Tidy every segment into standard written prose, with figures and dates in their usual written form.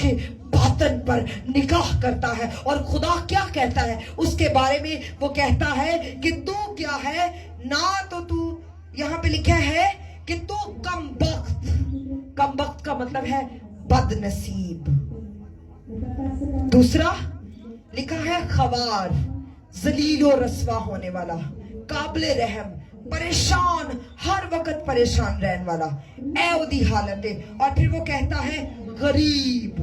के बातन पर निगाह करता है। और खुदा क्या कहता है उसके बारे में? वो कहता है कि तू क्या है ना, तो तू यहाँ पे लिखा है कि तू कम वक्त का मतलब है बदनसीब। दूसरा लिखा है खवार, जलीलो रस्वा होने वाला, काबिले रहम, परेशान, हर वक्त परेशान रहने वाला, ऐदी हालत है। और फिर वो कहता है गरीब।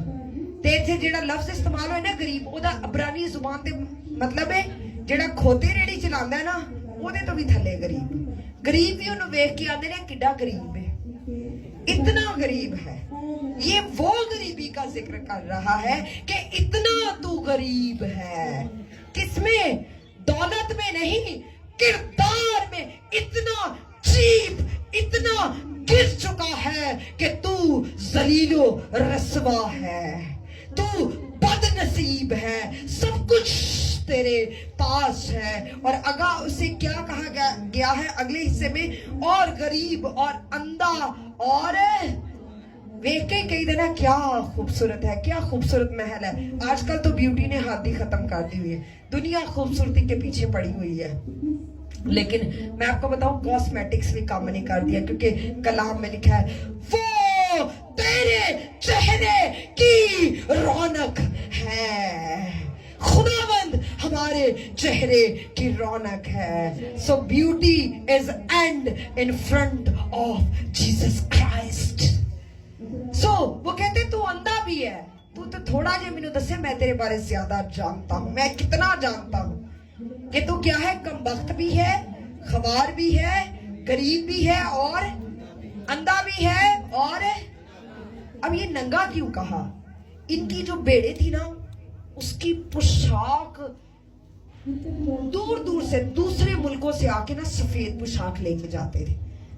ते इत्थे जेड़ा लफ्ज इस्तेमाल होया ना गरीब, ओदा अबरानी जुबान दे मतलब है जेड़ा खोते रेड़ी चलांदा है ना, ओदे तो भी थल्ले गरीब। गरीब भी उन्हें वेख के आंदे ने किड्डा गरीब है, इतना गरीब है। ये वो गरीबी का जिक्र कर रहा है कि इतना तू गरीब है। किसमें? दौलत में नहीं, किरदार में इतना चीप, इतना गिर चुका है कि तू जलीलो रस्वा है, तू बदनसीब है, सब कुछ तेरे पास है। और अगर उसे क्या कहा गया है अगले हिस्से में? और गरीब और अंधा और वेख के कही देना क्या खूबसूरत है, क्या खूबसूरत महल है। आजकल तो ब्यूटी ने हाथ ही खत्म कर दी हुई है, दुनिया खूबसूरती के पीछे पड़ी हुई है। लेकिन मैं आपको बताऊं कॉस्मेटिक्स भी काम नहीं कर दिया, क्योंकि कलाम में लिखा है वो तेरे चेहरे की रौनक है। खुदावंद हमारे चेहरे की रौनक है। So beauty is and in front of Jesus Christ. So वो कहते तू अंधा भी है, तू तो थोड़ा जे मैनू दसे, मैं तेरे बारे ज्यादा जानता हूं। मैं कितना जानता हूं कि तू क्या है? कम वक्त भी है, खवार भी है, गरीब भी है और अंधा भी है। और अब ये नंगा क्यों कहा? इनकी जो बेड़े थी ना, उसकी पोशाक दूर दूर से दूसरे मुल्कों से आके ना सफेद पोशाक लेके जाते थे,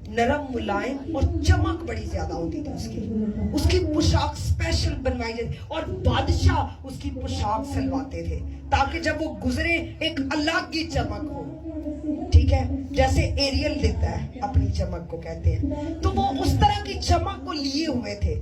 नरम मुलायम और चमक बड़ी ज्यादा होती थी उसकी पोशाक स्पेशल बनवाई जाती, और बादशाह उसकी पोशाक सिलवाते थे ताकि जब वो गुजरे एक अलग ही चमक हो। ठीक है, जैसे एरियल देता है अपनी चमक को कहते हैं, तो वो उस तरह की चमक को लिए हुए थे।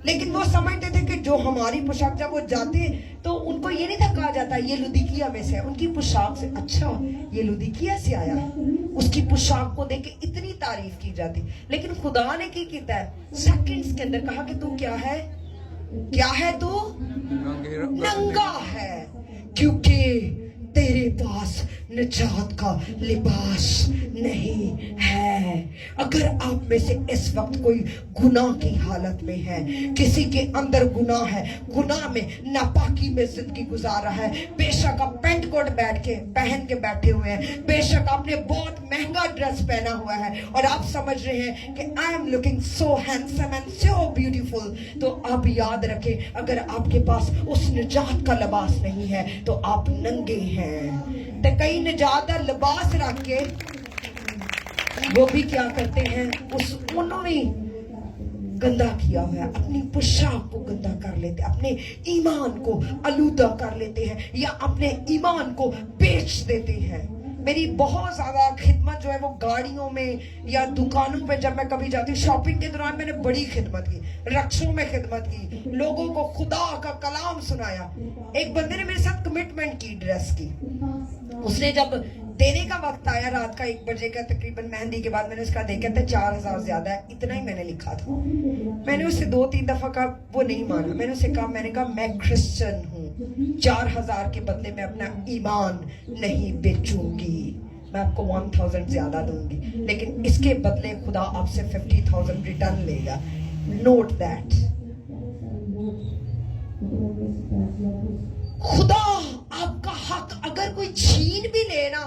लेकिन वो समझते थे कि जो हमारी पोशाक, जब वो जाते तो उनको ये नहीं था कहा जाता ये लुधिकिया में से है, उनकी पोशाक से अच्छा ये लुधिकिया से आया है, उसकी पोशाक को देख के इतनी तारीफ की जाती। लेकिन खुदा ने क्या किया है? सेकंड्स के अंदर कहा कि तू क्या है? क्या है तू? नंगा है, क्योंकि तेरे पास निजात का लिबास नहीं है। अगर आप में से इस वक्त कोई गुनाह की हालत में है, किसी के अंदर गुनाह है, गुनाह में नापाकी में जिंदगी गुजार रहा है, बेशक आप पेंट कोट पहन के बैठे हुए हैं, बेशक आपने बहुत महंगा ड्रेस पहना हुआ है और आप समझ रहे हैं कि I am looking so handsome and so beautiful, तो आप याद रखें अगर आपके पास उस निजात का लिबास नहीं है तो आप नंगे हैं। तो कई निजात का लिबास रख के वो भी क्या करते हैं, उन्होंने गंदा किया हुआ है, अपनी पोशाक को गंदा कर लेते हैं, अपने ईमान को आलूदा कर लेते हैं या अपने ईमान को बेच देते हैं। मेरी बहुत ज्यादा खिदमत जो है वो गाड़ियों में या दुकानों पे, जब मैं कभी जाती हूँ शॉपिंग के दौरान मैंने बड़ी खिदमत की, रक्षों में खिदमत की, लोगों को खुदा का कलाम सुनाया। एक बंदे ने मेरे साथ कमिटमेंट की ड्रेस की, उसने जब देने का वक्त आया रात का 1 बजे का तकरीबन मेहंदी के बाद, मैंने उसका देखा था 4000 ज्यादा है, इतना ही मैंने लिखा था। मैंने उससे 2-3 दफा कहा, वो नहीं माना। मैंने उससे कहा, मैंने कहा मैं क्रिश्चियन हूँ, 4000 के बदले में अपना ईमान नहीं बेचूंगी, मैं आपको 1000 ज्यादा दूंगी, लेकिन इसके बदले खुदा आपसे 50,000 रिटर्न लेगा। Note that. खुदा आपका हक अगर कोई छीन भी लेना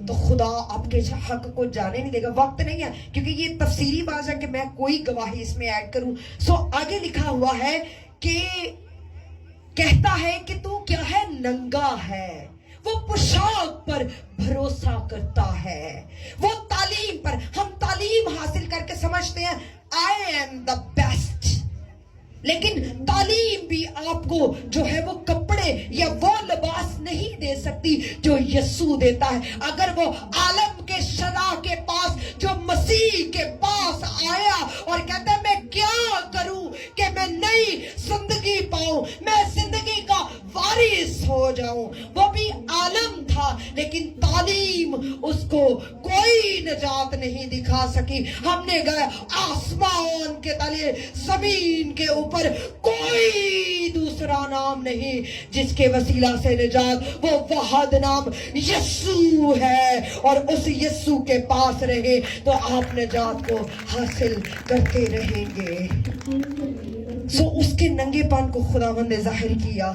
तो खुदा आपके हक को जाने नहीं देगा। वक्त नहीं है क्योंकि ये तफसीरी बात है कि मैं कोई गवाही इसमें ऐड करूं। सो आगे लिखा हुआ है कि कहता है कि तू क्या है? नंगा है। वो पोशाक पर भरोसा करता है, वो तालीम पर। हम तालीम हासिल करके समझते हैं आई एम द बेस्ट, लेकिन तालीम भी आपको जो है वो कपड़े या वो लिबास नहीं दे सकती जो यीशु देता है। अगर वो आलम के शरा के पास, जो मसीह के पास आया और कहता है मैं क्या करूं कि मैं नई जिंदगी पाऊं, जाऊं। वो भी आलम था लेकिन तालीम उसको कोई निजात नहीं दिखा सकी। हमने गए आसमान के तले, जमीन के ऊपर कोई दूसरा नाम नहीं जिसके वसीला से निजात, वो वहाद नाम यस्सु है। और उस यस्सु के पास रहे तो आप निजात को हासिल करते रहेंगे। सो उसके नंगेपन को खुदावंद ने जाहिर किया।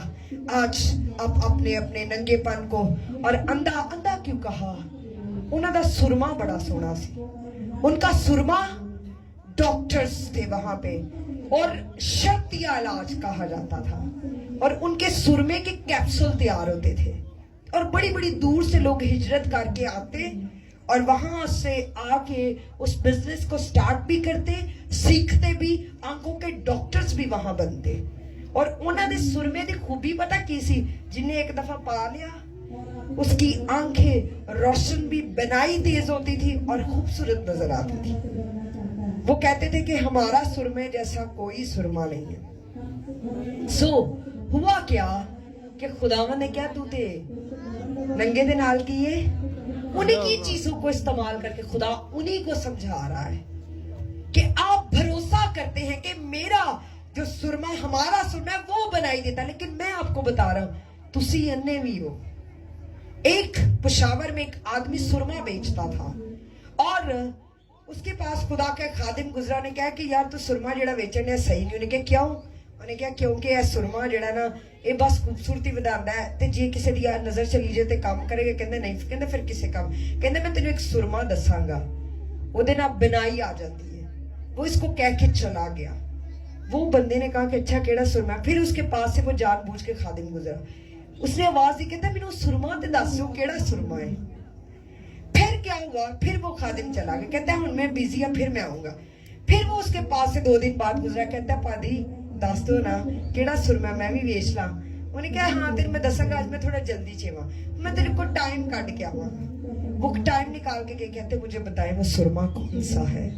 आज आप अपने अपने नंगेपन को, और अंधा अंधा क्यों कहा? उनका सुरमा बड़ा सोना सी, उनका सुरमा डॉक्टर्स थे वहां पे और शर्तिया इलाज कहा जाता था, और उनके सुरमे के कैप्सूल तैयार होते थे और बड़ी बड़ी दूर से लोग हिजरत करके आते और वहां से आके उस बिजनेस को स्टार्ट भी करते, सीखते भी, आंखों के डॉक्टर्स भी वहां बनते। और उन्होंने सुरमे की खूबी पता की सी, जिन्हें एक दफा पा लिया उसकी आंखें रोशन भी, बनाई तेज होती थी और खूबसूरत नजर आती थी। वो कहते थे कि हमारा सुरमे जैसा कोई सुरमा नहीं है। सो हुआ क्या कि खुदावन ने क्या तूते नंगे दे नाल किए, उन्हीं की चीजों को इस्तेमाल करके खुदा उन्हीं को समझा रहा है कि आप भरोसा करते हैं कि मेरा जो सुरमा, हमारा सुरमा है वो बनाई देता, लेकिन मैं आपको बता रहा हूं तुसी अन्ने भी हो। एक पेशावर में एक आदमी सुरमा बेचता था और उसके पास खुदा का खादिम गुजरा ने कहा कि यार तू सुरमा जेड़ा बेचने सही नहीं। उन्हें कहा क्यों? उन्हें कहा क्योंकि यह सुरमा जेड़ा ना ये बस खूबसूरती बढ़ाता है, ते जे किसी दी नजर चली जाए तो काम करेगा। कहते नहीं, कहते फिर किसे काम? कहते मैं तेन एक सुरमा दसांगा, ओदे नाल बनाई आ जाती है। वो इसको कह के चला गया। वो बंदे ने कहा कि अच्छा केड़ा सुरमा है? फिर उसके पास से वो जानबूझ के खादिम गुजरा, उसने आवाज दी, कहता मैनू सुरमा ते दस केड़ा सुरमा है। फिर क्या हुआ? फिर वो खादिम चला गया, कहता है हुण मैं बिजी हाँ, फिर मैं आऊंगा। फिर वो उसके पास से 2 दिन बाद गुजरा, कहता पादी दस दो ना केड़ा सुरमा, मैं भी वेच ला। उन्हें कहा हाँ तेरे मैं दसांगा, आज मैं थोड़ा जल्दी चेवा, मैं तेरे को टाइम काट के आवांगा। वो टाइम निकाल के कहते मुझे बताए वो सुरमा कौन सा है।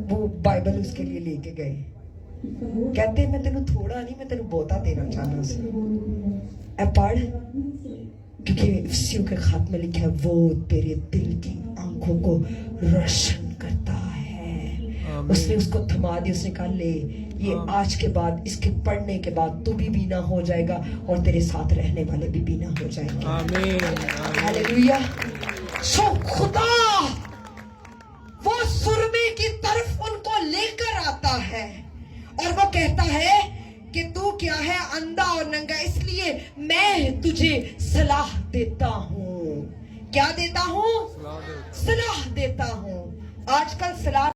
वो बाइबल उसके लिए लेके गए, कहते मैं तेनू थोड़ा नहीं, मैं तेनू बहुता देना चाहना सी, ऐ पढ़, क्योंकि इफ्सियों के खात में लिखा है वो तेरे दिल की आंखों को रोशन करता है। उसने उसको थमा दी, उसने कहा ले ये आज के बाद, इसके पढ़ने के बाद तू भी बीना हो जाएगा और तेरे साथ रहने वाले भी बीना हो जाएंगे। आमीन, हालेलुया। सो खुदा वो सुरमे की तरफ उनको लेकर आता है और वो कहता है कि तू क्या है, अंधा और नंगा, इसलिए मैं तुझे सलाह देता हूँ। क्या देता हूँ? सलाह देता हूँ। आजकल सलाह